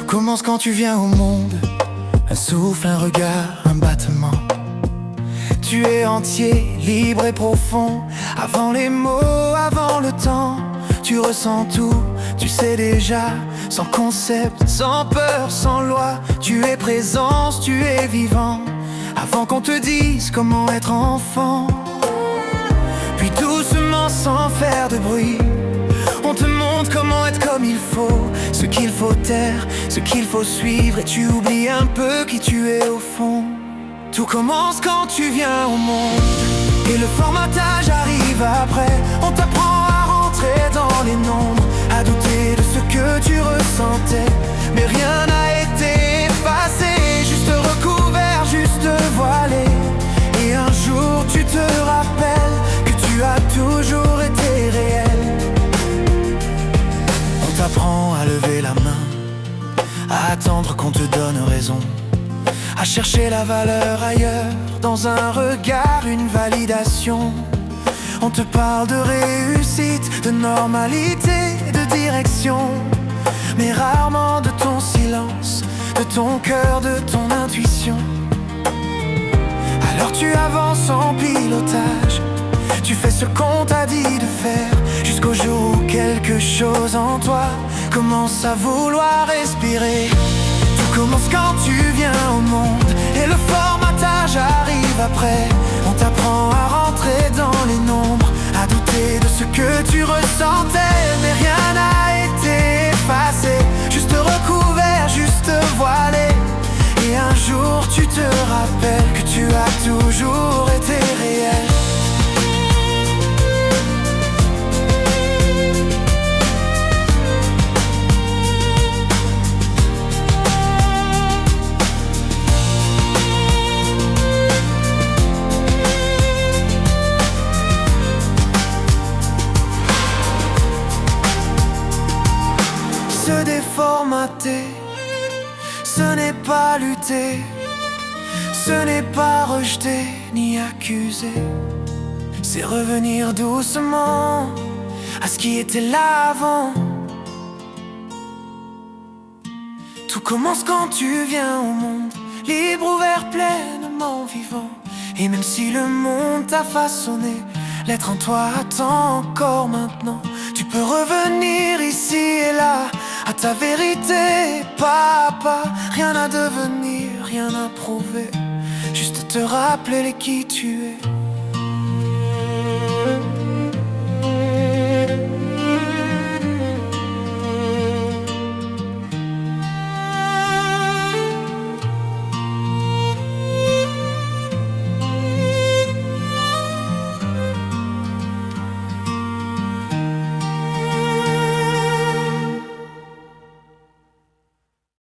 commence quand tu viens au monde. Un souffle, un regard, un battement. Tu es entier, libre et profond. Avant les mots, avant le temps. Tu ressens tout, tu sais déjà. Sans concept, sans peur, sans loi. Tu es présence, tu es vivant. Avant qu'on te dise comment être enfant. Puis doucement, sans faire de bruit, on te montre comment être comme il faut. Ce qu'il faut taire, ce qu'il faut suivre. Et tu oublies un peu qui tu es au fond. Tout commence quand tu viens au monde. Et le formatage arrive après. On t'apprend à rentrer dans les nombres, à douter de ce que tu ressentais. Mais rien n'a été effacé, juste recouvert, juste voilé. Et un jour tu te rappelles que tu as toujours été réel. On t'apprend à lever la main, à attendre qu'on te donne raison, à chercher la valeur ailleurs, dans un regard, une validation. On te parle de réussite, de normalité, de direction, mais rarement de ton silence, de ton cœur, de ton intuition. Alors tu avances en pilotage, tu fais ce qu'on t'a dit de faire, jusqu'au jour où quelque chose en toi commence à vouloir respirer. Tout commence quand tu viens au monde, et le formatage arrive après. On t'apprend à rentrer dans les nombres, à douter de ce que tu ressentais. Mais rien n'a été effacé, juste recouvert, juste voilé. Et un jour tu te rappelles que tu as toujours été réel. Se déformater, ce n'est pas lutter, ce n'est pas rejeter ni accuser. C'est revenir doucement à ce qui était là avant. Tout commence quand tu viens au monde, libre, ouvert, pleinement vivant. Et même si le monde t'a façonné, l'être en toi attend encore maintenant. Tu peux revenir ici et là, à ta vérité, pas à pas. Rien à devenir, rien à prouver, juste te rappeler qui tu es.